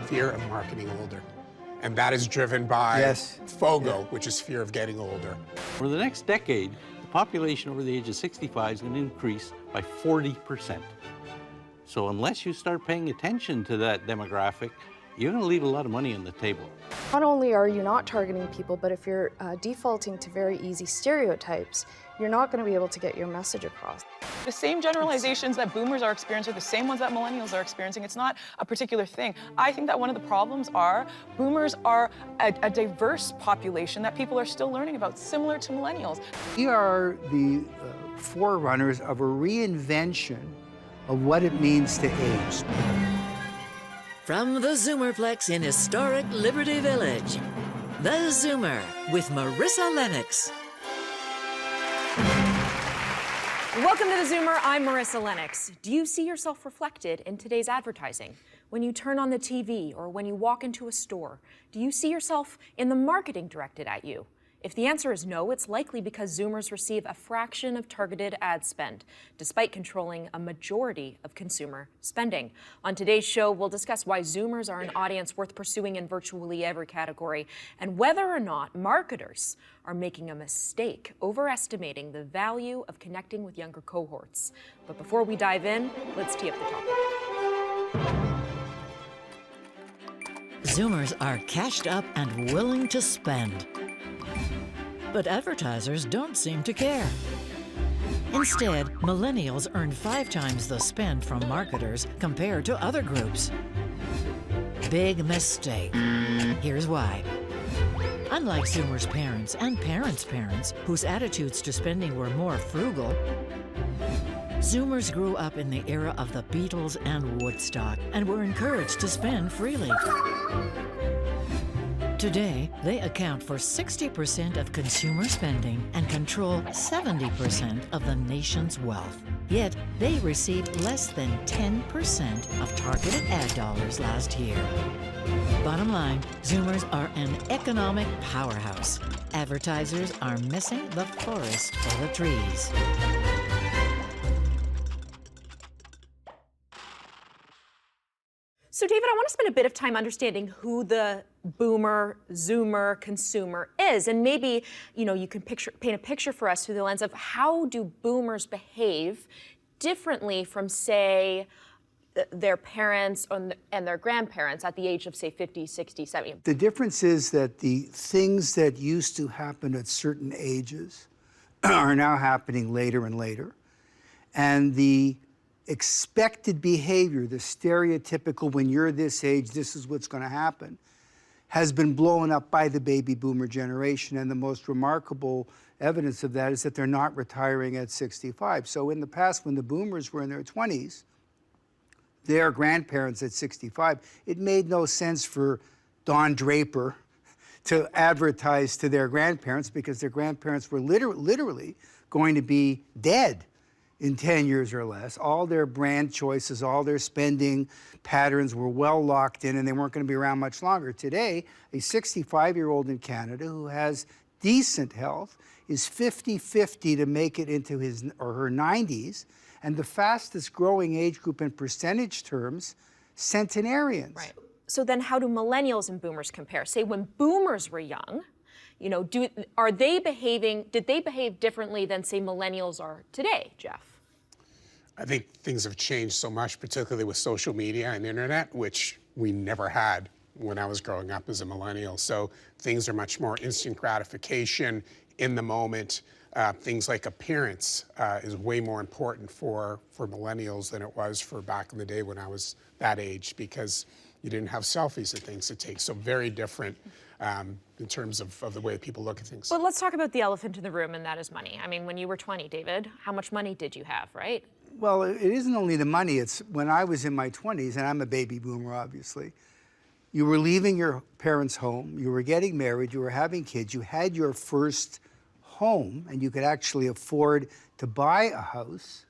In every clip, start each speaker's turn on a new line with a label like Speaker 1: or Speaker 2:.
Speaker 1: fear of marketing older. And that is driven by FOGO, which is fear of getting older.
Speaker 2: For the next decade, the population over the age of 65 is going to increase by 40%. So unless you start paying attention to that demographic, you're going to leave a lot of money on the table.
Speaker 3: Not only are you not targeting people, but if you're defaulting to very easy stereotypes, you're not going to be able to get your message across.
Speaker 4: The same generalizations that boomers are experiencing are the same ones that millennials are experiencing. It's not a particular thing. I think that one of the problems are boomers are a diverse population that people are still learning about, similar to millennials.
Speaker 5: We are the forerunners of a reinvention of what it means to age.
Speaker 6: From the Zoomerplex in historic Liberty Village, the Zoomer with Marissa Lennox.
Speaker 7: Welcome to the Zoomer, I'm Marissa Lennox. Do you see yourself reflected in today's advertising? When you turn on the TV or when you walk into a store, do you see yourself in the marketing directed at you? If the answer is no, it's likely because Zoomers receive a fraction of targeted ad spend, despite controlling a majority of consumer spending. On today's show, we'll discuss why Zoomers are an audience worth pursuing in virtually every category, and whether or not marketers are making a mistake overestimating the value of connecting with younger cohorts. But before we dive in, let's tee up the topic.
Speaker 6: Zoomers are cashed up and willing to spend. But advertisers don't seem to care. Instead, millennials earn 5 times the spend from marketers compared to other groups. Big mistake. Here's why. Unlike Zoomers' parents and parents' parents, whose attitudes to spending were more frugal, Zoomers grew up in the era of the Beatles and Woodstock and were encouraged to spend freely. Today, they account for 60% of consumer spending and control 70% of the nation's wealth. Yet, they received less than 10% of targeted ad dollars last year. Bottom line, Zoomers are an economic powerhouse. Advertisers are missing the forest for the trees.
Speaker 7: So David, I want to spend a bit of time understanding who the boomer, Zoomer, consumer is. And maybe, you can paint a picture for us through the lens of how do boomers behave differently from, say, their parents and their grandparents at the age of, say, 50, 60, 70.
Speaker 5: The difference is that the things that used to happen at certain ages are now happening later and later. And the expected behavior, the stereotypical, when you're this age, this is what's going to happen, has been blown up by the baby boomer generation. And the most remarkable evidence of that is that they're not retiring at 65. So in the past, when the boomers were in their 20s, their grandparents at 65, it made no sense for Don Draper to advertise to their grandparents because their grandparents were literally going to be dead in 10 years or less. All their brand choices, all their spending patterns were well locked in and they weren't going to be around much longer. Today, a 65-year-old in Canada who has decent health is 50-50 to make it into his or her 90s, and the fastest growing age group in percentage terms, centenarians.
Speaker 7: Right. So then how do millennials and boomers compare? Say when boomers were young, did they behave differently than, say, millennials are today, Jeff?
Speaker 1: I think things have changed so much, particularly with social media and internet, which we never had when I was growing up as a millennial. So things are much more instant gratification in the moment. Things like appearance is way more important for millennials than it was for back in the day when I was that age, because you didn't have selfies and things to take. So very different in terms of the way people look at things.
Speaker 7: But let's talk about the elephant in the room, and that is money. I mean, when you were 20, David, how much money did you have, right?
Speaker 5: Well, it isn't only the money. It's when I was in my 20s, and I'm a baby boomer, obviously, you were leaving your parents' home, you were getting married, you were having kids, you had your first home, and you could actually afford to buy a house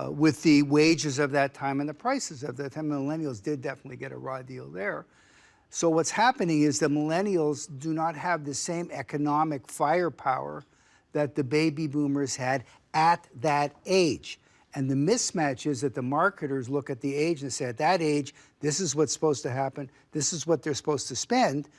Speaker 5: with the wages of that time and the prices of that time. Millennials did definitely get a raw deal there. So what's happening is the millennials do not have the same economic firepower that the baby boomers had at that age. And the mismatch is that the marketers look at the age and say, at that age, this is what's supposed to happen, this is what they're supposed to spend.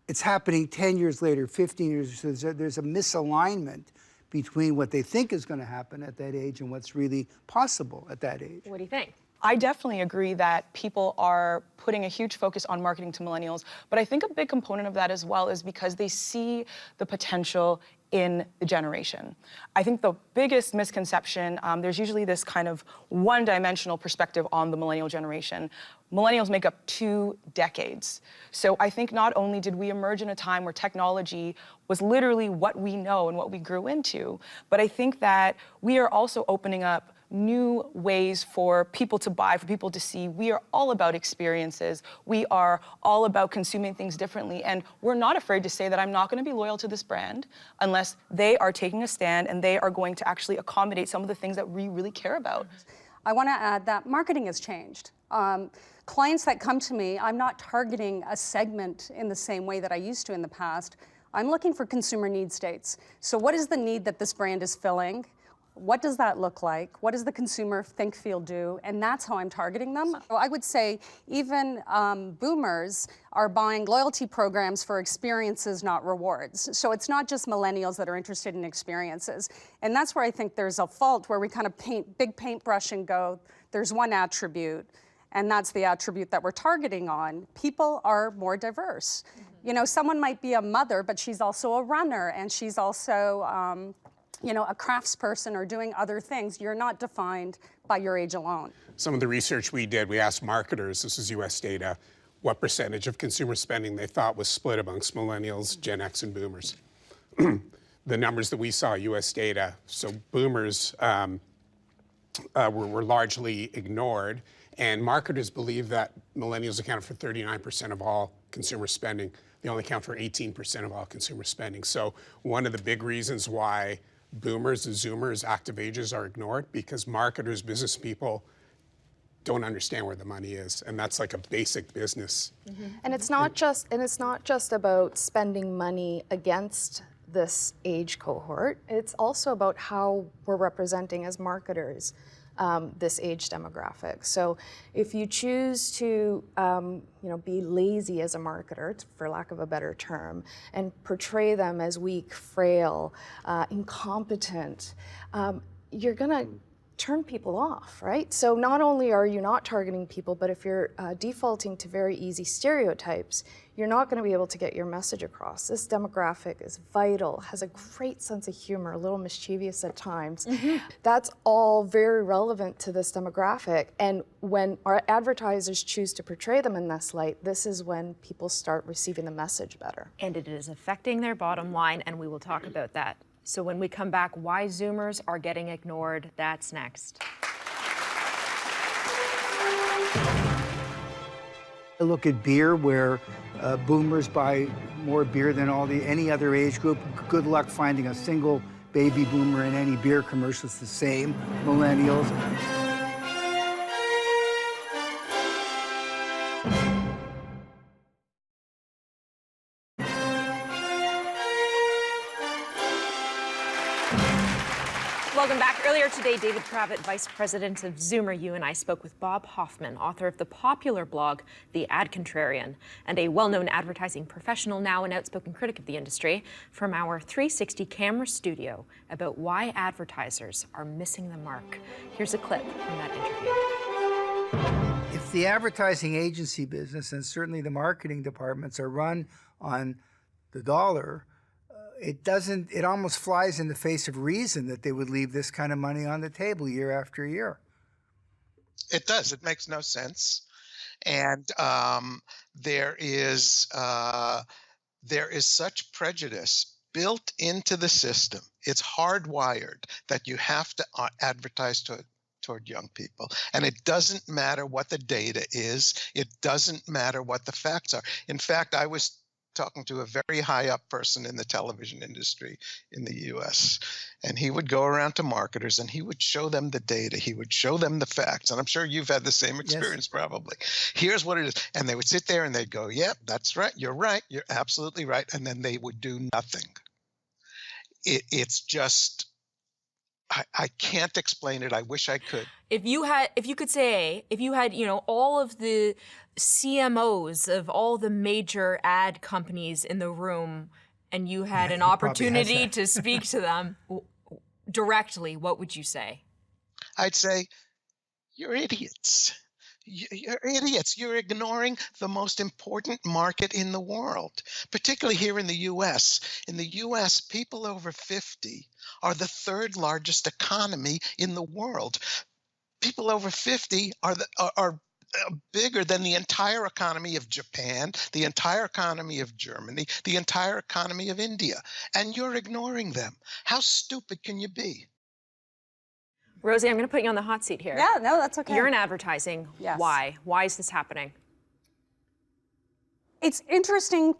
Speaker 5: It's happening 10 years later, 15 years, so there's a misalignment between what they think is going to happen at that age and what's really possible at that age.
Speaker 7: What do you think?
Speaker 4: I definitely agree that people are putting a huge focus on marketing to millennials, but I think a big component of that as well is because they see the potential in the generation. I think the biggest misconception, there's usually this kind of one-dimensional perspective on the millennial generation. Millennials make up 2 decades. So I think not only did we emerge in a time where technology was literally what we know and what we grew into, but I think that we are also opening up new ways for people to buy, for people to see. We are all about experiences. We are all about consuming things differently. And we're not afraid to say that I'm not going to be loyal to this brand unless they are taking a stand and they are going to actually accommodate some of the things that we really care about.
Speaker 8: I want to add that marketing has changed. Clients that come to me, I'm not targeting a segment in the same way that I used to in the past. I'm looking for consumer need states. So what is the need that this brand is filling? What does that look like? What does the consumer think, feel, do? And that's how I'm targeting them. So I would say even boomers are buying loyalty programs for experiences, not rewards. So it's not just millennials that are interested in experiences. And that's where I think there's a fault where we kind of paint big paintbrush and go, there's one attribute, and that's the attribute that we're targeting on. People are more diverse. You know, someone might be a mother, but she's also a runner, and she's also you know, a craftsperson or doing other things. You're not defined by your age alone.
Speaker 1: Some of the research we did, we asked marketers, this is US data, what percentage of consumer spending they thought was split amongst millennials, Gen X, and boomers. The numbers that we saw, US data, so boomers were largely ignored, and marketers believe that millennials account for 39% of all consumer spending. They only account for 18% of all consumer spending. So one of the big reasons why boomers, the Zoomers, active ages are ignored, because marketers, business people don't understand where the money is, and that's like a basic business.
Speaker 3: And it's not just about spending money against this age cohort. It's also about how we're representing as marketers this age demographic. So if you choose to be lazy as a marketer, for lack of a better term, and portray them as weak, frail, incompetent, you're gonna turn people off, right? So not only are you not targeting people, but if you're defaulting to very easy stereotypes, you're not going to be able to get your message across. This demographic is vital, has a great sense of humor, a little mischievous at times. That's all very relevant to this demographic. And when our advertisers choose to portray them in this light, this is when people start receiving the message better.
Speaker 7: And it is affecting their bottom line, and we will talk about that. So when we come back, why Zoomers are getting ignored, that's next.
Speaker 5: I look at beer, where boomers buy more beer than any other age group. Good luck finding a single baby boomer in any beer commercial. It's the same. Millennials.
Speaker 7: Welcome back. Earlier today, David Kravitz, Vice President of Zoomer, you and I spoke with Bob Hoffman, author of the popular blog, The Ad Contrarian, and a well-known advertising professional, now an outspoken critic of the industry, from our 360 camera studio about why advertisers are missing the mark. Here's a clip from that interview.
Speaker 5: If the advertising agency business and certainly the marketing departments are run on the dollar, it almost flies in the face of reason that they would leave this kind of money on the table year after year.
Speaker 9: It does. It makes no sense. And there is such prejudice built into the system. It's hardwired that you have to advertise toward young people. And it doesn't matter what the data is. It doesn't matter what the facts are. In fact, I was talking to a very high up person in the television industry in the US, and he would go around to marketers and he would show them the data. He would show them the facts. And I'm sure you've had the same experience. Yes. Probably. Here's what it is. And they would sit there and they'd go, yep, that's right. You're right. You're absolutely right. And then they would do nothing. It's just I can't explain it. I wish I could.
Speaker 7: If you had, you know, all of the CMOs of all the major ad companies in the room, and you had an opportunity to speak to them directly, what would you say?
Speaker 9: I'd say, you're idiots. You're idiots. You're ignoring the most important market in the world, particularly here in the U.S. In the U.S., people over 50 are the third largest economy in the world. People over 50 are bigger than the entire economy of Japan, the entire economy of Germany, the entire economy of India, and you're ignoring them. How stupid can you be?
Speaker 7: Rosie, I'm going to put you on the hot seat here.
Speaker 8: Yeah, no, that's okay.
Speaker 7: You're in advertising.
Speaker 8: Yes.
Speaker 7: Why? Why is this happening?
Speaker 8: It's interesting.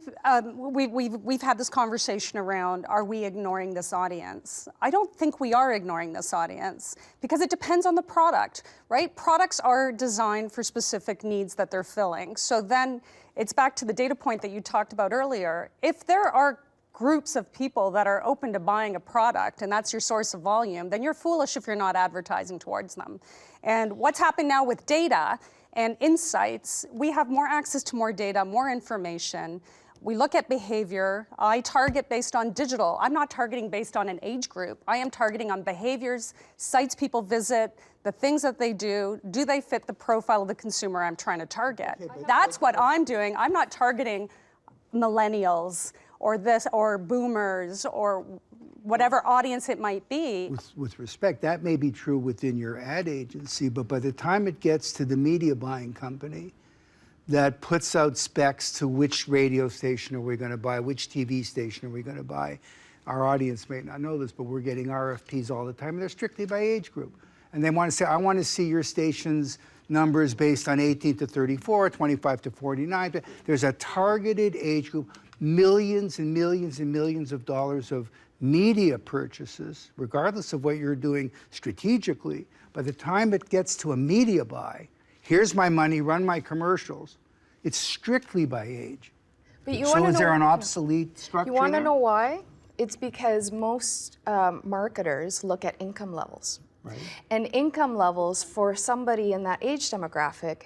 Speaker 8: We've had this conversation around, are we ignoring this audience? I don't think we are ignoring this audience because it depends on the product, right? Products are designed for specific needs that they're filling. So then it's back to the data point that you talked about earlier. If there are groups of people that are open to buying a product and that's your source of volume, then you're foolish if you're not advertising towards them. And what's happened now with data and insights, we have more access to more data, more information. We look at behavior. I target based on digital. I'm not targeting based on an age group. I am targeting on behaviors, sites people visit, the things that they do they fit the profile of the consumer I'm trying to target? That's what I'm doing. I'm not targeting millennials or boomers or whatever audience it might be.
Speaker 5: With respect, that may be true within your ad agency, but by the time it gets to the media buying company that puts out specs to which radio station are we going to buy, which TV station are we going to buy, our audience may not know this, but we're getting RFPs all the time, and they're strictly by age group. And they want to say, I want to see your station's numbers based on 18 to 34, 25 to 49. There's a targeted age group, millions and millions and millions of dollars of media purchases, regardless of what you're doing strategically. By the time it gets to a media buy, here's my money, run my commercials, it's strictly by age.
Speaker 3: But you
Speaker 5: so is there an obsolete structure
Speaker 3: You want to
Speaker 5: there?
Speaker 3: know why? It's because most marketers look at income levels.
Speaker 5: Right.
Speaker 3: And income levels for somebody in that age demographic,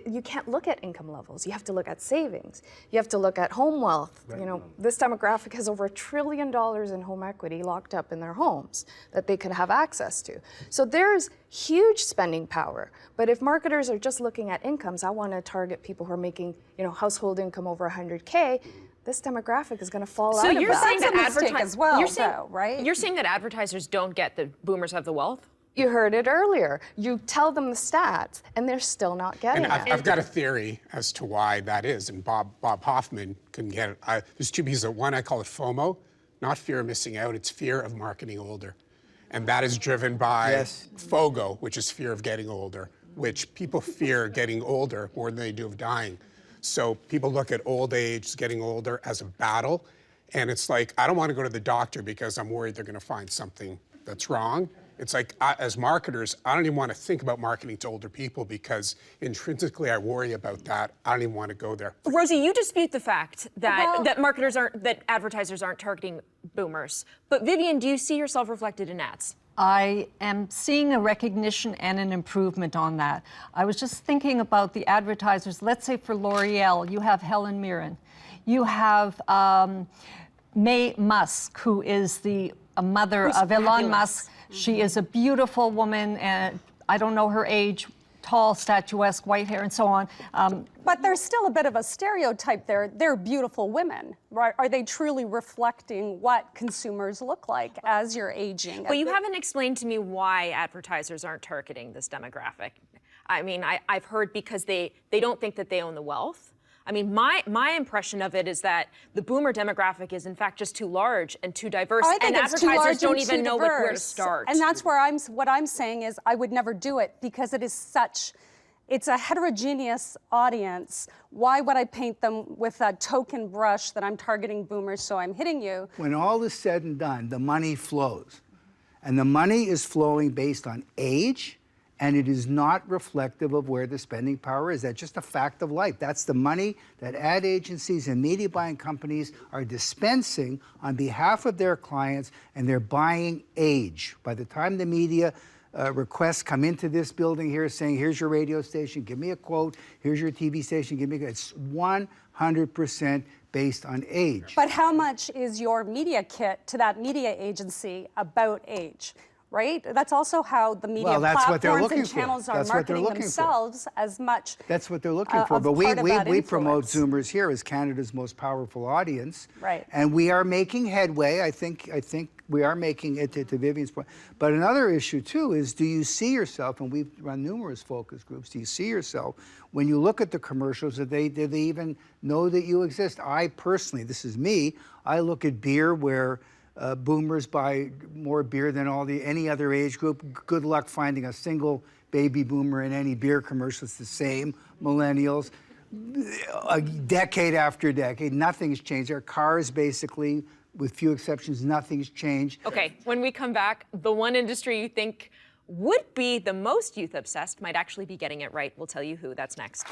Speaker 3: you can't look at income levels. You have to look at savings. You have to look at home wealth.
Speaker 5: Right.
Speaker 3: You know, this demographic has over $1 trillion in home equity locked up in their homes that they could have access to. So there's huge spending power. But if marketers are just looking at incomes, I want to target people who are making, you know, household income over 100K. This demographic is going to fall out of that.
Speaker 7: So you're saying that
Speaker 8: as well, right?
Speaker 7: You're saying that advertisers don't get that boomers have the wealth?
Speaker 3: You heard it earlier. You tell them the stats, and they're still not getting
Speaker 1: And
Speaker 3: it.
Speaker 1: I've got a theory as to why that is, and Bob Hoffman can get it. There's two pieces. One, I call it FOMO, not fear of missing out. It's fear of marketing older. And that is driven by FOGO, which is fear of getting older, which people fear getting older more than they do of dying. So people look at old age, getting older, as a battle. And it's like, I don't want to go to the doctor because I'm worried they're going to find something that's wrong. It's like, as marketers, I don't even want to think about marketing to older people because intrinsically I worry about that. I don't even want to go there.
Speaker 7: Rosie, you dispute the fact that, that advertisers aren't targeting boomers. But Vivian, do you see yourself reflected in ads?
Speaker 10: I am seeing a recognition and an improvement on that. I was just thinking about the advertisers. Let's say for L'Oreal, you have Helen Mirren. You have May Musk, who is a mother of Elon Musk. She is a beautiful woman, and I don't know her age, tall, statuesque, white hair, and so on.
Speaker 8: But there's still a bit of a stereotype there. They're beautiful women, right? Are they truly reflecting what consumers look like as you're aging?
Speaker 7: But you haven't explained to me why advertisers aren't targeting this demographic. I mean, I've heard because they don't think that they own the wealth. I mean, my impression of it is that the boomer demographic is in fact just too large and too diverse, and advertisers don't even know where to start.
Speaker 8: And that's where what I'm saying is I would never do it because it's a heterogeneous audience. Why would I paint them with a token brush that I'm targeting boomers, so I'm hitting you?
Speaker 5: When all is said and done, the money flows. And the money is flowing based on age and it is not reflective of where the spending power is. That's just a fact of life. That's the money that ad agencies and media buying companies are dispensing on behalf of their clients, and they're buying age. By the time the media requests come into this building here saying, here's your radio station, give me a quote, here's your TV station, give me a quote, it's 100% based on age.
Speaker 8: But how much is your media kit to that media agency about age? Right? That's also how the media platforms and channels are marketing themselves as much.
Speaker 5: That's what they're looking for. But we promote Zoomers here as Canada's most powerful audience.
Speaker 8: Right.
Speaker 5: And we are making headway. I think we are making it to Vivian's point. But another issue too is, do you see yourself, and we've run numerous focus groups, do you see yourself when you look at the commercials, do they even know that you exist? I personally, this is me, I look at beer where boomers buy more beer than any other age group. Good luck finding a single baby boomer in any beer commercial. It's the same. Millennials, a decade after decade, nothing's changed. Their cars, basically, with few exceptions, nothing's changed.
Speaker 7: Okay, when we come back, the one industry you think would be the most youth obsessed might actually be getting it right. We'll tell you who. That's next.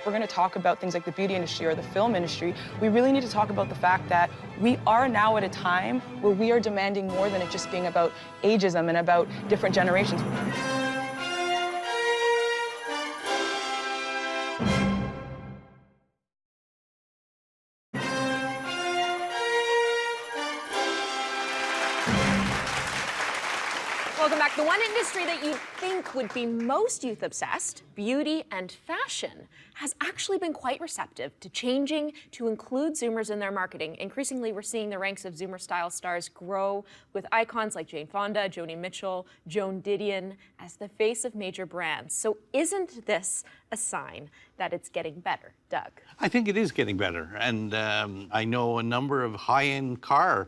Speaker 4: We're going to talk about things like the beauty industry or the film industry. We really need to talk about the fact that we are now at a time where we are demanding more than it just being about ageism and about different generations.
Speaker 7: Welcome back. The one industry that you'd think would be most youth obsessed, beauty and fashion, has actually been quite receptive to changing to include Zoomers in their marketing. Increasingly, we're seeing the ranks of Zoomer style stars grow, with icons like Jane Fonda, Joni Mitchell, Joan Didion as the face of major brands. So isn't this a sign that it's getting better, Doug?
Speaker 2: I think it is getting better. And I know a number of high-end car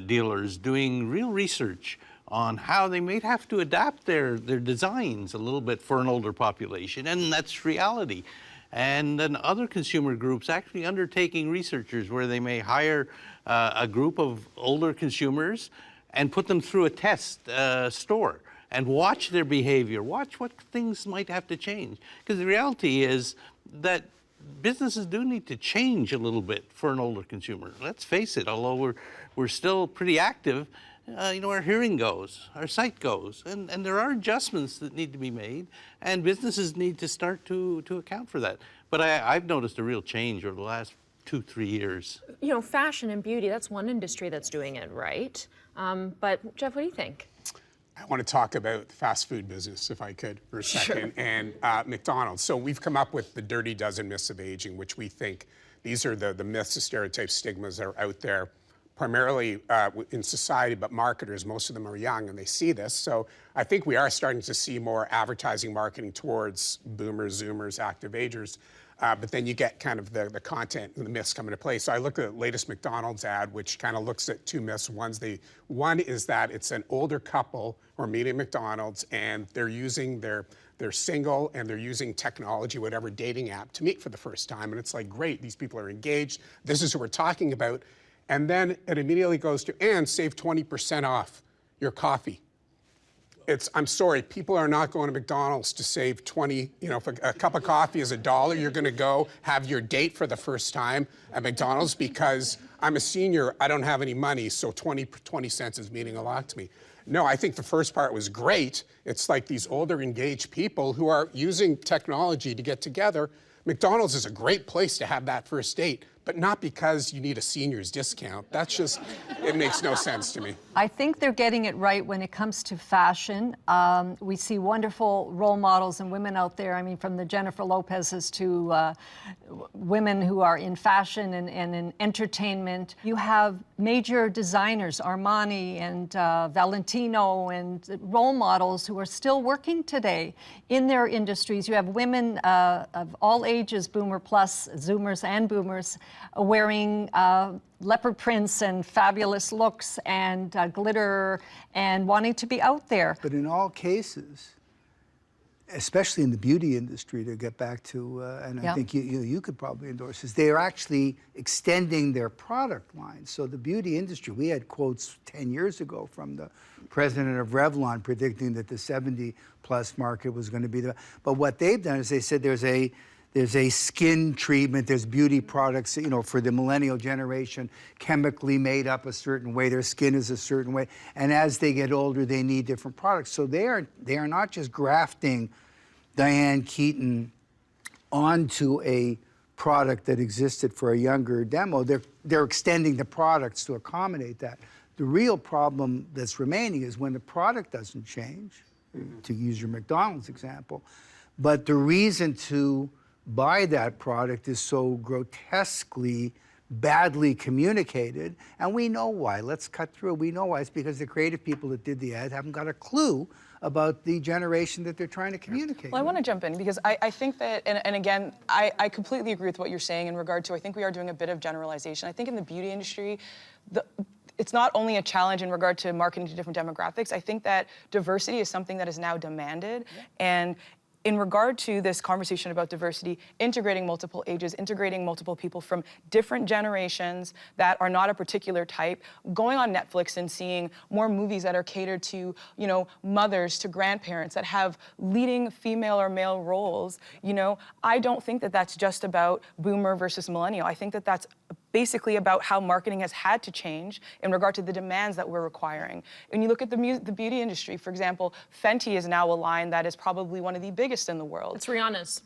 Speaker 2: dealers doing real research on how they might have to adapt their designs a little bit for an older population, and that's reality. And then other consumer groups actually undertaking researchers where they may hire a group of older consumers and put them through a test store and watch their behavior, watch what things might have to change. Because the reality is that businesses do need to change a little bit for an older consumer. Let's face it, although we're still pretty active, our hearing goes, our sight goes, and there are adjustments that need to be made, and businesses need to start to account for that. But I've noticed a real change over the last 2-3 years.
Speaker 7: You know, fashion and beauty, that's one industry that's doing it right. But Jeff, what do you think?
Speaker 1: I want to talk about the fast food business, if I could, for a second, and McDonald's. So we've come up with the dirty dozen myths of aging, which we think these are the myths, the stereotypes, stigmas that are out there, primarily in society, but marketers, most of them are young, and they see this. So I think we are starting to see more advertising marketing towards boomers, Zoomers, active agers. But then you get kind of the content and the myths come into play. So I looked at the latest McDonald's ad, which kind of looks at two myths. One is that it's an older couple who are meeting at McDonald's, and they're using they're single, and they're using technology, whatever dating app, to meet for the first time. And it's like, great, these people are engaged. This is who we're talking about. And then it immediately goes to, and save 20% off your coffee. I'm sorry, people are not going to McDonald's to save 20, if a cup of coffee is $1, you're gonna go have your date for the first time at McDonald's because I'm a senior, I don't have any money, so 20 cents is meaning a lot to me. No, I think the first part was great. It's like these older engaged people who are using technology to get together. McDonald's is a great place to have that first date, but not because you need a senior's discount. That's just, it makes no sense to me.
Speaker 10: I think they're getting it right when it comes to fashion. We see wonderful role models and women out there. I mean, from the Jennifer Lopez's to women who are in fashion and in entertainment. You have major designers, Armani and Valentino, and role models who are still working today in their industries. You have women of all ages, Boomer Plus, Zoomers and Boomers, wearing leopard prints and fabulous looks and glitter and wanting to be out there.
Speaker 5: But in all cases, especially in the beauty industry, to get back to, and I think you could probably endorse this, they are actually extending their product line. So the beauty industry, we had quotes 10 years ago from the president of Revlon predicting that the 70-plus market was going to be the, but what they've done is they said there's a skin treatment, there's beauty products, you know, for the millennial generation, chemically made up a certain way, their skin is a certain way, and as they get older, they need different products. So they are not just grafting Diane Keaton onto a product that existed for a younger demo, they're extending the products to accommodate that. The real problem that's remaining is when the product doesn't change, to use your McDonald's example, but the reason to buy that product is so grotesquely badly communicated, and we know why. Let's cut through. We know why. It's because the creative people that did the ad haven't got a clue about the generation that they're trying to communicate.
Speaker 4: Well, I want to jump in because I think that, and again, I completely agree with what you're saying in regard to, I think we are doing a bit of generalization. I think in the beauty industry, it's not only a challenge in regard to marketing to different demographics. I think that diversity is something that is now demanded, and in regard to this conversation about diversity, integrating multiple ages, integrating multiple people from different generations that are not a particular type, going on Netflix and seeing more movies that are catered to, you know, mothers, to grandparents, that have leading female or male roles, you know, I don't think that that's just about boomer versus millennial. I think that that's basically about how marketing has had to change in regard to the demands that we're requiring. When you look at the beauty industry, for example, Fenty is now a line that is probably one of the biggest in the world.
Speaker 7: It's Rihanna's.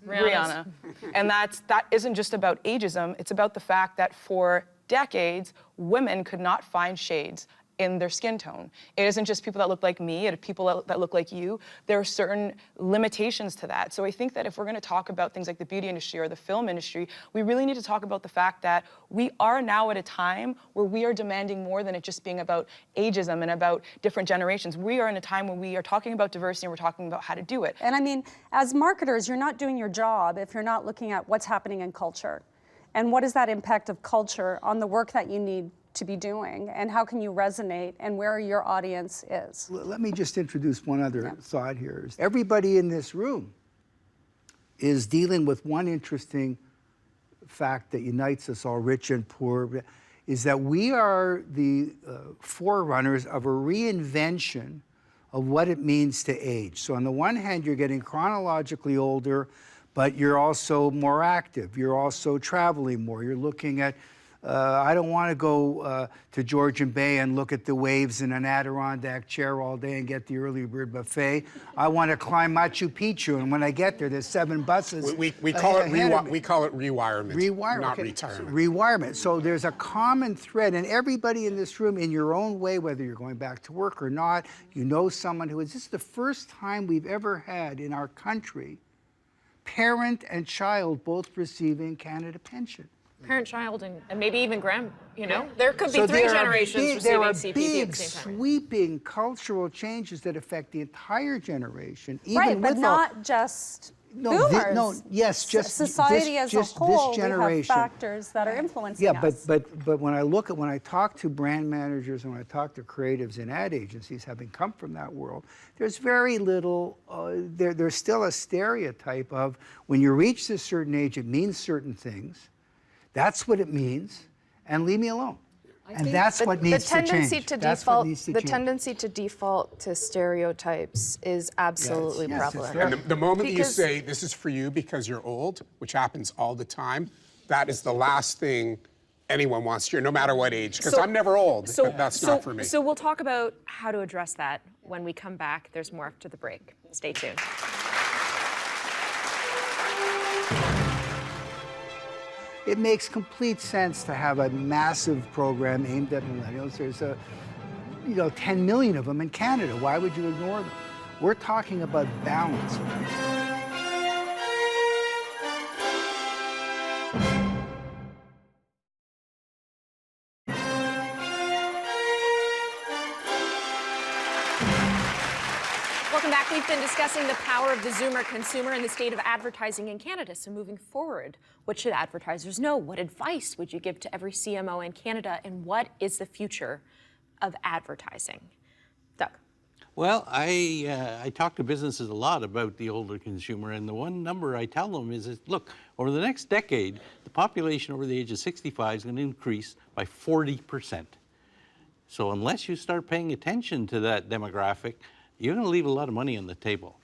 Speaker 4: And that isn't just about ageism, it's about the fact that for decades, women could not find shades in their skin tone. It isn't just people that look like me, it's people that look like you. There are certain limitations to that. So I think that if we're gonna talk about things like the beauty industry or the film industry, we really need to talk about the fact that we are now at a time where we are demanding more than it just being about ageism and about different generations. We are in a time when we are talking about diversity and we're talking about how to do it.
Speaker 8: And I mean, as marketers, you're not doing your job if you're not looking at what's happening in culture. And what is that impact of culture on the work that you need to be doing, and how can you resonate, and where your audience is?
Speaker 5: Let me just introduce one other thought here. Everybody in this room is dealing with one interesting fact that unites us all, rich and poor, is that we are the forerunners of a reinvention of what it means to age. So on the one hand, you're getting chronologically older, but you're also more active. You're also traveling more. You're looking at I don't want to go to Georgian Bay and look at the waves in an Adirondack chair all day and get the early bird buffet. I want to climb Machu Picchu, and when I get there, there's 7 buses.
Speaker 1: We call it rewirement, not
Speaker 5: okay.
Speaker 1: retirement.
Speaker 5: Rewirement. So there's a common thread, and everybody in this room, in your own way, whether you're going back to work or not, you know someone who is. This is the first time we've ever had in our country parent and child both receiving Canada pension.
Speaker 7: Parent, child, and maybe even you know? There could be 3 generations receiving CPP at the
Speaker 5: big,
Speaker 7: same time.
Speaker 5: sweeping cultural changes that affect the entire generation, even
Speaker 8: Right,
Speaker 5: with
Speaker 8: but not just boomers. Society as a whole,
Speaker 5: this
Speaker 8: we have
Speaker 5: generation.
Speaker 8: factors that are influencing us.
Speaker 5: But when I talk to brand managers and when I talk to creatives in ad agencies, having come from that world, there's very little, there's still a stereotype of when you reach this certain age, it means certain things. That's what it means, and leave me alone. And that's what needs to change.
Speaker 3: The tendency to default to stereotypes is absolutely prevalent.
Speaker 1: And the moment that you say this is for you because you're old, which happens all the time, that is the last thing anyone wants to hear, no matter what age, because I'm never old, but that's not for me.
Speaker 7: So we'll talk about how to address that when we come back. There's more after the break. Stay tuned.
Speaker 5: It makes complete sense to have a massive program aimed at millennials. There's 10 million of them in Canada. Why would you ignore them? We're talking about balance.
Speaker 7: Welcome back. We've been discussing the power of the Zoomer consumer and the state of advertising in Canada. So moving forward, what should advertisers know? What advice would you give to every CMO in Canada? And what is the future of advertising? Doug.
Speaker 2: Well, I talk to businesses a lot about the older consumer, and the one number I tell them is, look, over the next decade, the population over the age of 65 is going to increase by 40%. So unless you start paying attention to that demographic, you're going to leave a lot of money on the table.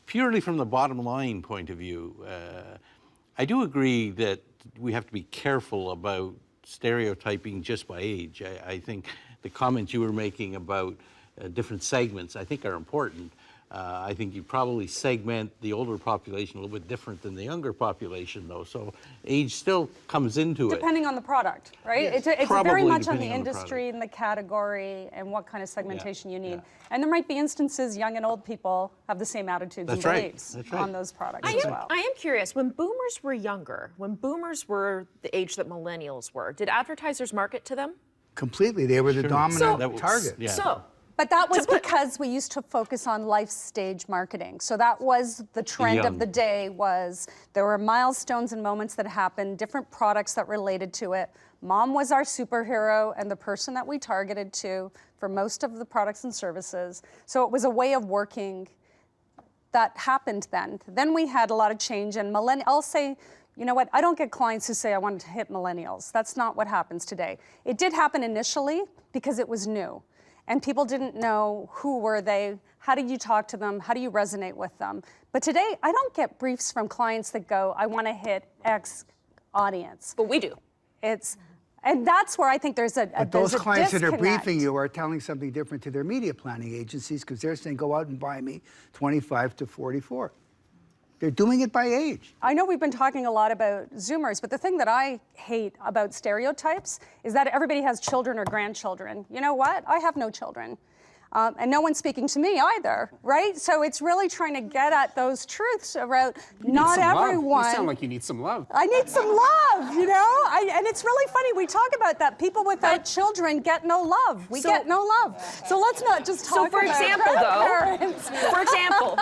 Speaker 2: Purely from the bottom line point of view, I do agree that we have to be careful about stereotyping just by age. I think the comments you were making about different segments, I think, are important. I think you probably segment the older population a little bit different than the younger population, though. So age still comes into it.
Speaker 8: Depending on the product, right?
Speaker 2: Yes.
Speaker 8: It's
Speaker 2: Probably
Speaker 8: very much on the
Speaker 2: depending on the
Speaker 8: industry
Speaker 2: product.
Speaker 8: and the category and what kind of segmentation you need.
Speaker 2: Yeah.
Speaker 8: And there might be instances young and old people have the same attitudes
Speaker 2: That's
Speaker 8: and
Speaker 2: right.
Speaker 8: beliefs
Speaker 2: That's right.
Speaker 8: on those products
Speaker 7: I
Speaker 8: as
Speaker 7: am,
Speaker 8: well.
Speaker 7: I am curious, when boomers were younger, when boomers were the age that millennials were, did advertisers market to them?
Speaker 5: Completely. They were the dominant
Speaker 2: That was-
Speaker 5: target.
Speaker 2: yeah.
Speaker 7: So,
Speaker 8: But that was because we used to focus on life stage marketing. So that was the trend of
Speaker 2: Young.
Speaker 8: the day. Was there were milestones and moments that happened, different products that related to it. Mom was our superhero and the person that we targeted to for most of the products and services. So it was a way of working that happened then. Then we had a lot of change, and I'll say, you know what, I don't get clients who say I wanted to hit millennials. That's not what happens today. It did happen initially because it was new. And people didn't know who were they, how do you talk to them, how do you resonate with them. But today, I don't get briefs from clients that go, I want to hit X audience.
Speaker 7: but we do.
Speaker 8: And that's where I think there's a
Speaker 5: But those clients that are
Speaker 8: disconnect.
Speaker 5: briefing you are telling something different to their media planning agencies because they're saying, go out and buy me 25 to 44. They're doing it by age.
Speaker 8: I know we've been talking a lot about Zoomers, but the thing that I hate about stereotypes is that everybody has children or grandchildren. You know what? I have no children. And no one's speaking to me either, right? So it's really trying to get at those truths about not
Speaker 1: Some love.
Speaker 8: everyone.
Speaker 1: You sound like you need some love.
Speaker 8: I need some love, you know? And it's really funny, we talk about that. People without children get no love. We get no love. So let's not just talk
Speaker 7: So for
Speaker 8: about
Speaker 7: example,
Speaker 8: grandparents.
Speaker 7: For example,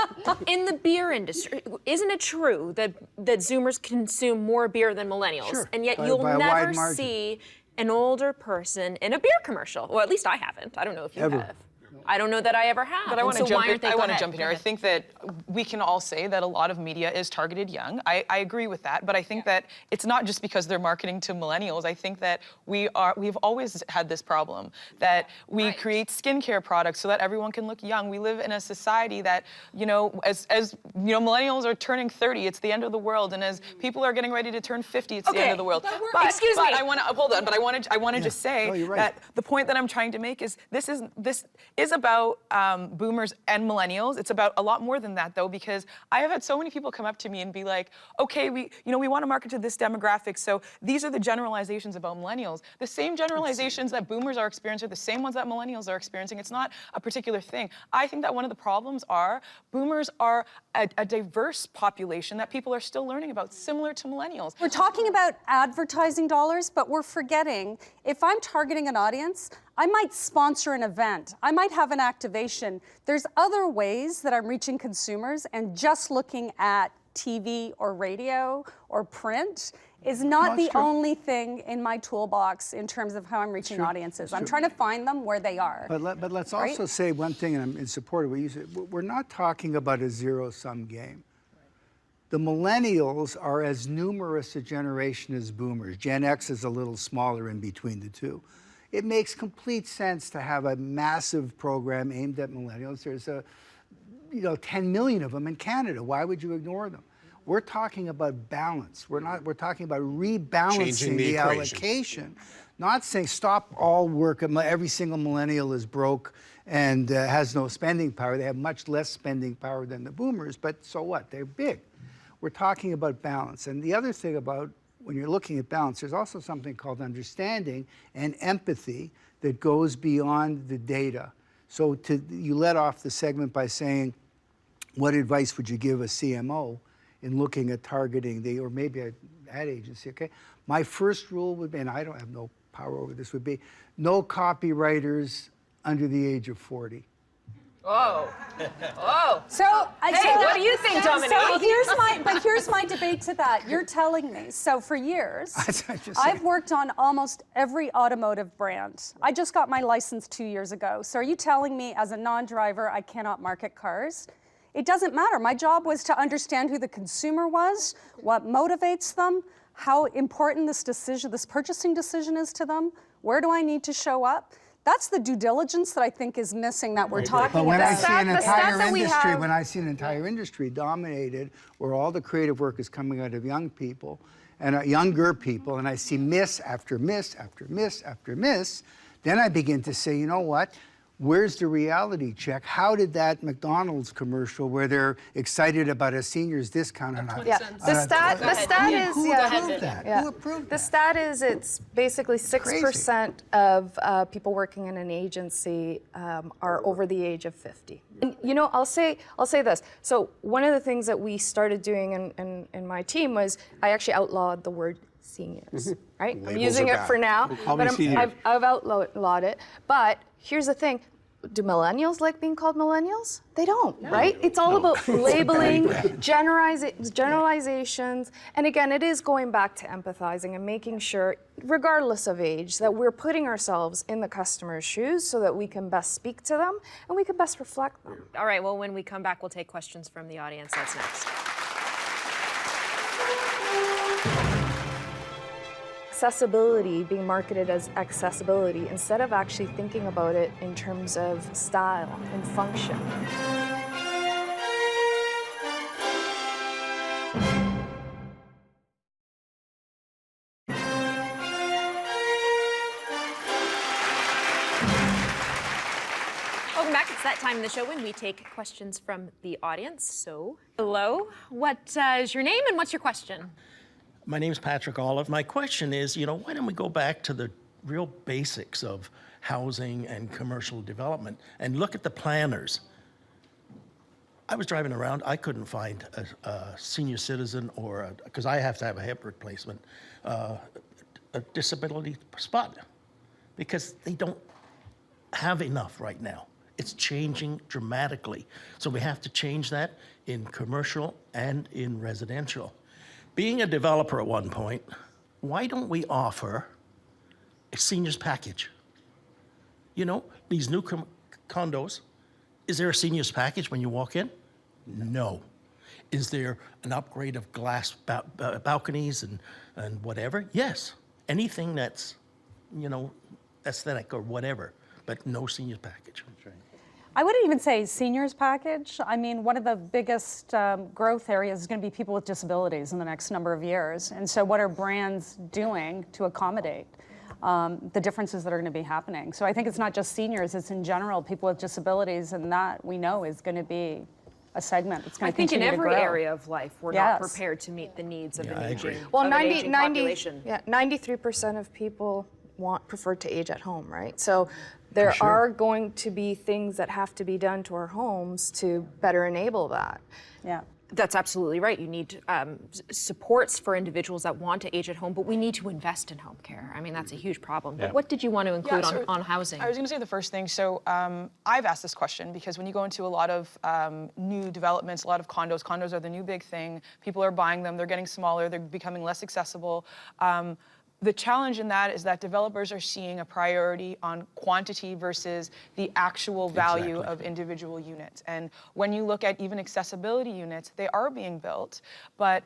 Speaker 7: in the beer industry, isn't it true that Zoomers consume more beer than millennials?
Speaker 5: Sure,
Speaker 7: And yet
Speaker 5: by
Speaker 7: you'll
Speaker 5: a wide
Speaker 7: never
Speaker 5: margin.
Speaker 7: see an older person in a beer commercial. Well, at least I haven't. I don't know if you
Speaker 5: Ever.
Speaker 7: have. I don't know that I ever have.
Speaker 4: But I
Speaker 7: And
Speaker 4: want
Speaker 7: so
Speaker 4: to jump
Speaker 7: why
Speaker 4: in.
Speaker 7: aren't they?
Speaker 4: I
Speaker 7: Go
Speaker 4: want to
Speaker 7: ahead,
Speaker 4: jump in
Speaker 7: go
Speaker 4: here. I
Speaker 7: ahead.
Speaker 4: think that we can all say that a lot of media is targeted young. I agree with that, but I think that it's not just because they're marketing to millennials. I think that we've always had this problem that we create skincare products so that everyone can look young. We live in a society that, you know, as you know, millennials are turning 30, it's the end of the world, and as people are getting ready to turn 50, it's the end of the world. But
Speaker 7: excuse me.
Speaker 4: I want to hold on. But I want to just say
Speaker 5: No, you're right.
Speaker 4: that the point that I'm trying to make is this is about boomers and millennials. It's about a lot more than that, though, because I have had so many people come up to me and be like, okay, we want to market to this demographic, so these are the generalizations about millennials. The same generalizations that boomers are experiencing are the same ones that millennials are experiencing. It's not a particular thing. I think that one of the problems are boomers are a diverse population that people are still learning about, similar to millennials.
Speaker 8: We're talking about advertising dollars, but we're forgetting if I'm targeting an audience, I might sponsor an event. I might have an activation. There's other ways that I'm reaching consumers, and just looking at TV or radio or print is not the only thing in my toolbox in terms of how I'm reaching audiences. I'm trying to find them where they are.
Speaker 5: But let's
Speaker 8: Right?
Speaker 5: also say one thing, and I'm in support of what you said. We're not talking about a zero-sum game. The millennials are as numerous a generation as boomers. Gen X is a little smaller in between the two. It makes complete sense to have a massive program aimed at millennials. There's 10 million of them in Canada. Why would you ignore them? We're talking about balance. We're talking about rebalancing
Speaker 1: Changing the
Speaker 5: the
Speaker 1: equation.
Speaker 5: allocation. Not saying stop all work. Every single millennial is broke and has no spending power. They have much less spending power than the boomers, but so what? They're big. We're talking about balance. And the other thing about when you're looking at balance, there's also something called understanding and empathy that goes beyond the data. So you let off the segment by saying, what advice would you give a CMO in looking at targeting or maybe an ad agency, okay? My first rule would be, and I don't have no power over this, would be no copywriters under the age of 40.
Speaker 7: Oh. Oh.
Speaker 8: So,
Speaker 7: Hey, what do you think, Dominique?
Speaker 8: So here's my debate to that. You're telling me. So for years, I've worked on almost every automotive brand. I just got my license 2 years ago. So are you telling me as a non-driver I cannot market cars? It doesn't matter. My job was to understand who the consumer was, what motivates them, how important this purchasing decision is to them, where do I need to show up? That's the due diligence that I think is missing that we're talking
Speaker 5: But when
Speaker 8: about.
Speaker 5: I see an entire industry dominated, where all the creative work is coming out of young people and younger people, and I see miss after miss after miss after miss, then I begin to say, you know what? Where's the reality check? How did that McDonald's commercial where they're excited about a senior's discount on
Speaker 3: Yeah, the stat is
Speaker 5: who approved that?
Speaker 3: Yeah.
Speaker 5: Who approved
Speaker 3: The
Speaker 5: that?
Speaker 3: stat is it's basically 6% of people working in an agency are over the age of 50. And you know, I'll say this. So one of the things that we started doing in my team was I actually outlawed the word seniors. Right? I'm
Speaker 1: Labels
Speaker 3: using
Speaker 1: are
Speaker 3: it
Speaker 1: bad.
Speaker 3: for now,
Speaker 1: Call me
Speaker 3: but
Speaker 1: senior.
Speaker 3: I've outlawed it. But here's the thing. Do millennials like being called millennials? They don't, right? It's all about labeling, generalizations, and again, it is going back to empathizing and making sure, regardless of age, that we're putting ourselves in the customer's shoes so that we can best speak to them and we can best reflect them.
Speaker 7: All right, well, when we come back, we'll take questions from the audience. That's next.
Speaker 3: Accessibility being marketed as accessibility instead of actually thinking about it in terms of style and function.
Speaker 7: Welcome back. It's that time in the show when we take questions from the audience. So, hello. What is your name and what's your question?
Speaker 11: My name's Patrick Olive. My question is, why don't we go back to the real basics of housing and commercial development and look at the planners? I was driving around, I couldn't find a senior citizen or, because I have to have a hip replacement, a disability spot, because they don't have enough right now. It's changing dramatically. So we have to change that in commercial and in residential. Being a developer at one point, why don't we offer a seniors package? These new condos, is there a seniors package when you walk in? No. Is there an upgrade of glass balconies and whatever? Yes. Anything that's, aesthetic or whatever, but no seniors package. That's right.
Speaker 8: I wouldn't even say seniors package. I mean, one of the biggest growth areas is going to be people with disabilities in the next number of years. And so what are brands doing to accommodate the differences that are going to be happening? So I think it's not just seniors, it's in general people with disabilities, and that we know is going to be a segment that's going to continue to grow.
Speaker 7: I think in every area of life, we're not prepared to meet the needs of an aging,
Speaker 3: Well,
Speaker 7: of an aging population.
Speaker 3: 93% of people prefer to age at home, right? So there are going to be things that have to be done to our homes to better enable that.
Speaker 8: Yeah.
Speaker 7: That's absolutely right. You need supports for individuals that want to age at home, but we need to invest in home care. I mean, that's a huge problem. But what did you want to include on housing?
Speaker 4: I was going to say the first thing. So I've asked this question because when you go into a lot of new developments, a lot of condos are the new big thing. People are buying them. They're getting smaller. They're becoming less accessible. The challenge in that is that developers are seeing a priority on quantity versus the actual value of individual units. And when you look at even accessibility units, they are being built, but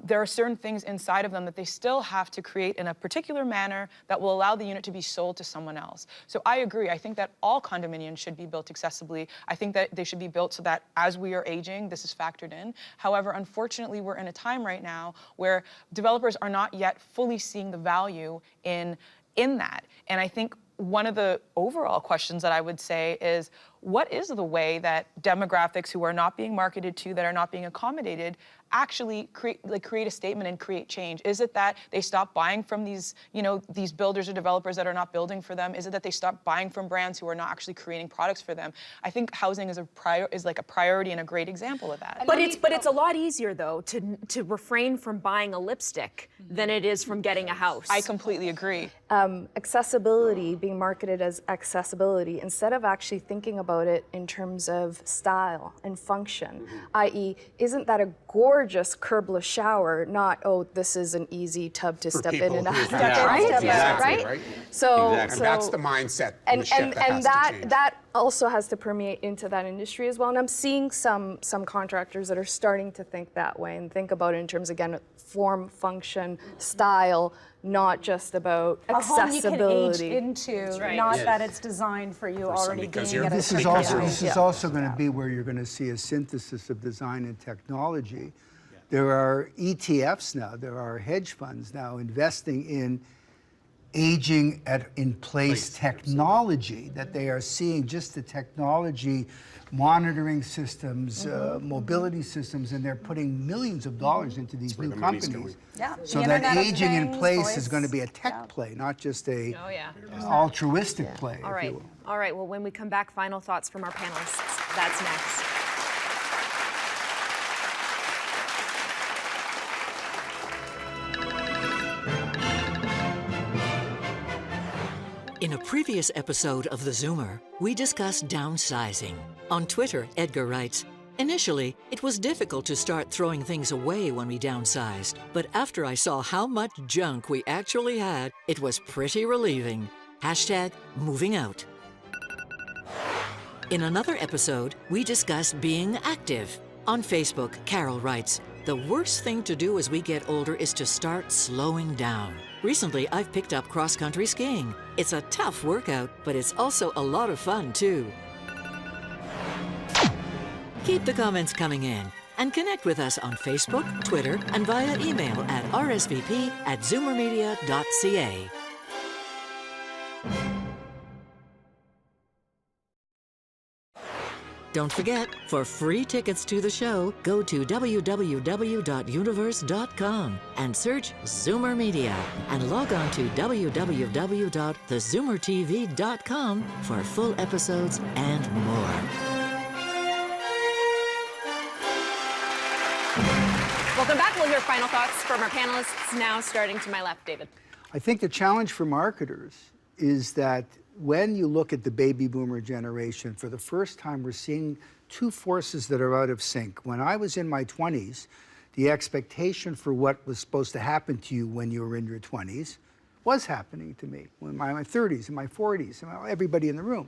Speaker 4: there are certain things inside of them that they still have to create in a particular manner that will allow the unit to be sold to someone else. So I agree. I think that all condominiums should be built accessibly. I think that they should be built so that as we are aging, this is factored in. However, unfortunately, we're in a time right now where developers are not yet fully seeing the value in that. And I think one of the overall questions that I would say is, what is the way that demographics who are not being marketed to, that are not being accommodated, actually create a statement and create change? Is it that they stop buying from these, these builders or developers that are not building for them? Is it that they stop buying from brands who are not actually creating products for them? I think housing is like a priority and a great example of that.
Speaker 7: But it's a lot easier though to refrain from buying a lipstick than it is from getting a house.
Speaker 4: I completely agree.
Speaker 3: Accessibility being marketed as accessibility instead of actually thinking about about it in terms of style and function, i.e., isn't that a gorgeous curbless shower, not, oh, this is an easy tub to step in
Speaker 1: people
Speaker 3: and
Speaker 1: who-
Speaker 3: out,
Speaker 1: Yeah,
Speaker 3: right?
Speaker 1: exactly, right.
Speaker 3: So,
Speaker 1: And that's the mindset and the shift that has
Speaker 3: that
Speaker 1: to change.
Speaker 3: that also has to permeate into that industry as well. And I'm seeing some contractors that are starting to think that way and think about it in terms, again, form, function, style, not just about
Speaker 8: A home you can age
Speaker 3: accessibility.
Speaker 8: into, not that it's designed for you already
Speaker 1: because
Speaker 8: being
Speaker 1: you're-
Speaker 8: at a
Speaker 5: This is
Speaker 8: certain
Speaker 5: also,
Speaker 8: age.
Speaker 5: this is also going to be where you're going to see a synthesis of design and technology. There are ETFs now, there are hedge funds now investing in aging in place technology, that they are seeing just the technology monitoring systems, mobility systems, and they're putting millions of dollars into these new
Speaker 1: the money's
Speaker 5: companies.
Speaker 8: Yeah,
Speaker 5: So
Speaker 8: the
Speaker 5: that
Speaker 8: Internet of
Speaker 5: aging in
Speaker 8: Things,
Speaker 5: place is
Speaker 8: voice,
Speaker 5: going to be a tech
Speaker 8: yeah.
Speaker 5: play, not just a
Speaker 7: Oh, yeah.
Speaker 5: altruistic play,
Speaker 7: All
Speaker 5: if
Speaker 7: right.
Speaker 5: you will.
Speaker 7: All right. Well, when we come back, final thoughts from our panelists. That's next.
Speaker 6: In a previous episode of theZoomer, we discussed downsizing. On Twitter, Edgar writes, "Initially, it was difficult to start throwing things away when we downsized, but after I saw how much junk we actually had, it was pretty relieving. Hashtag moving out." In another episode, we discussed being active. On Facebook, Carol writes, "The worst thing to do as we get older is to start slowing down. Recently, I've picked up cross-country skiing. It's a tough workout, but it's also a lot of fun, too." Keep the comments coming in and connect with us on Facebook, Twitter, and via email at rsvp@zoomermedia.ca. Don't forget, for free tickets to the show, go to www.universe.com and search Zoomer Media and log on to www.thezoomertv.com for full episodes and more.
Speaker 7: Welcome back. We'll hear final thoughts from our panelists. Now, starting to my left, David.
Speaker 5: I think the challenge for marketers is that when you look at the baby boomer generation, for the first time, we're seeing two forces that are out of sync. When I was in my 20s, the expectation for what was supposed to happen to you when you were in your 20s was happening to me. In my 30s, in my 40s, everybody in the room.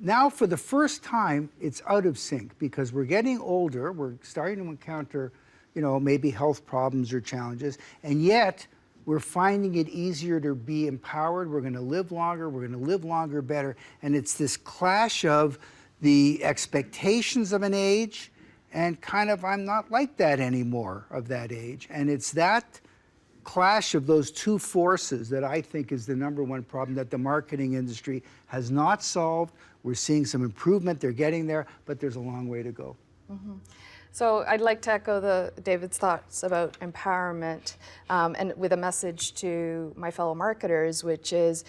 Speaker 5: Now, for the first time, it's out of sync because we're getting older, we're starting to encounter, maybe health problems or challenges, and yet we're finding it easier to be empowered. We're going to live longer. We're going to live longer better. And it's this clash of the expectations of an age and kind of, I'm not like that anymore of that age. And it's that clash of those two forces that I think is the number one problem that the marketing industry has not solved. We're seeing some improvement. They're getting there, but there's a long way to go.
Speaker 3: Mm-hmm. So I'd like to echo David's thoughts about empowerment, and with a message to my fellow marketers, which is,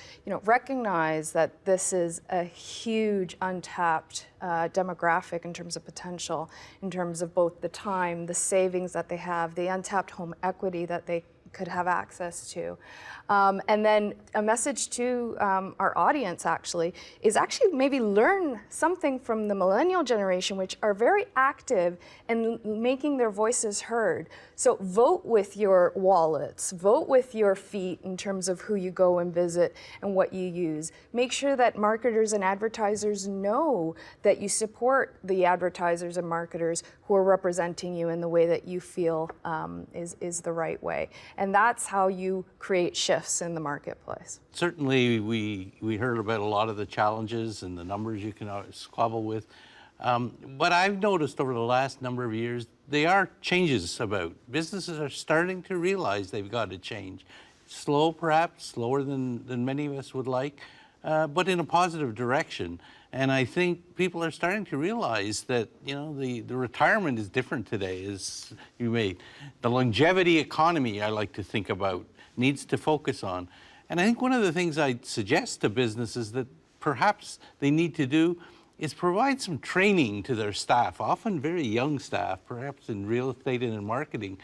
Speaker 3: recognize that this is a huge untapped demographic in terms of potential, in terms of both the time, the savings that they have, the untapped home equity that they could have access to. And then a message to our audience is maybe learn something from the millennial generation, which are very active in making their voices heard. So vote with your wallets, vote with your feet in terms of who you go and visit and what you use. Make sure that marketers and advertisers know that you support the advertisers and marketers who are representing you in the way that you feel is the right way. And that's how you create shifts in the marketplace.
Speaker 2: Certainly, we heard about a lot of the challenges and the numbers you can squabble with. But I've noticed over the last number of years, there are changes about. Businesses are starting to realize they've got to change. Slow, perhaps, slower than many of us would like, but in a positive direction. And I think people are starting to realize that, the retirement is different today, as you made. The longevity economy, I like to think about, needs to focus on. And I think one of the things I'd suggest to businesses that perhaps they need to do is provide some training to their staff, often very young staff, perhaps in real estate and in marketing,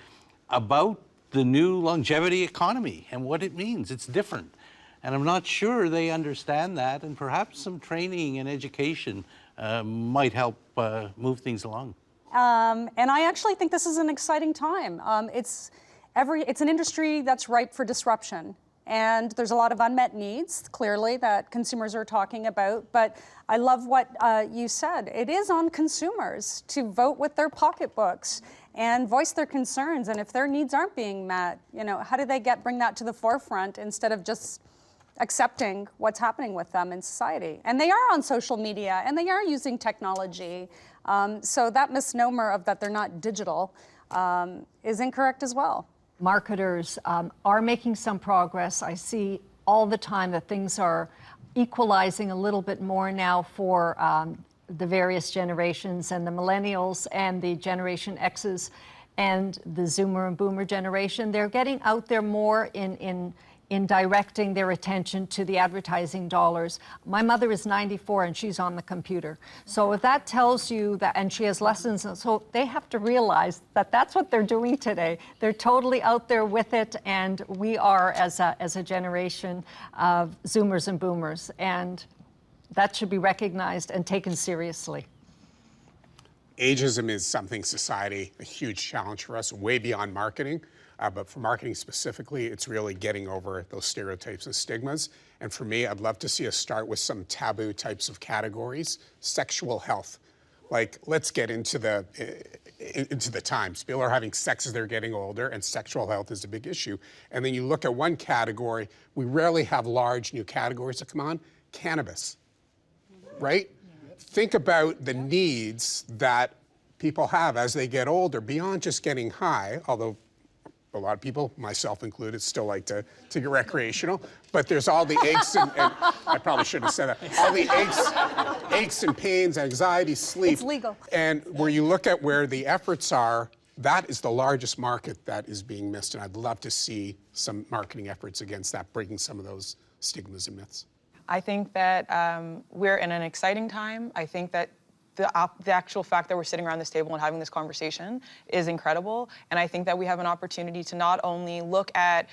Speaker 2: about the new longevity economy and what it means. It's different. And I'm not sure they understand that, and perhaps some training and education might help move things along.
Speaker 8: And I actually think this is an exciting time. It's an industry that's ripe for disruption. And there's a lot of unmet needs, clearly, that consumers are talking about. But I love what you said. It is on consumers to vote with their pocketbooks and voice their concerns. And if their needs aren't being met, how do they bring that to the forefront instead of just accepting what's happening with them in society? And they are on social media, and they are using technology. So that misnomer of that they're not digital is incorrect as well.
Speaker 10: Marketers are making some progress. I see all the time that things are equalizing a little bit more now for the various generations, and the millennials and the Generation X's and the Zoomer and Boomer generation. They're getting out there more in directing their attention to the advertising dollars. My mother is 94 and she's on the computer. So if that tells you that, and she has lessons, so they have to realize that that's what they're doing today. They're totally out there with it, and we are, as a generation of Zoomers and Boomers, and that should be recognized and taken seriously.
Speaker 1: Ageism is something society, a huge challenge for us, way beyond marketing. But for marketing specifically, it's really getting over those stereotypes and stigmas. And for me, I'd love to see us start with some taboo types of categories. Sexual health. Like, let's get into the times. People are having sex as they're getting older, and sexual health is a big issue. And then you look at one category, we rarely have large new categories that come on. Cannabis, right? Think about the needs that people have as they get older, beyond just getting high, although a lot of people, myself included, still like to get recreational. But there's all the aches and I probably shouldn't have said that. All the aches and pains, anxiety, sleep.
Speaker 8: It's legal.
Speaker 1: And where you look at where the efforts are, that is the largest market that is being missed. And I'd love to see some marketing efforts against that, breaking some of those stigmas and myths.
Speaker 4: I think that we're in an exciting time. I think that the actual fact that we're sitting around this table and having this conversation is incredible. And I think that we have an opportunity to not only look at,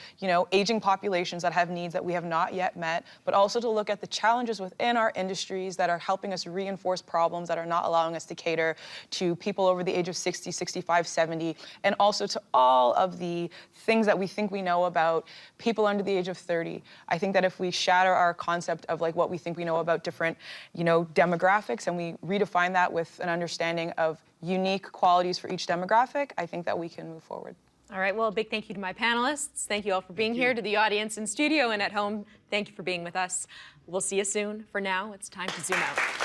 Speaker 4: aging populations that have needs that we have not yet met, but also to look at the challenges within our industries that are helping us reinforce problems that are not allowing us to cater to people over the age of 60, 65, 70, and also to all of the things that we think we know about people under the age of 30. I think that if we shatter our concept of what we think we know about different, demographics, and we redefine that with an understanding of unique qualities for each demographic, I think that we can move forward.
Speaker 7: All right, well, a big thank you to my panelists. Thank you all for being here. To the audience in studio and at home, thank you for being with us. We'll see you soon. For now, it's time to zoom out.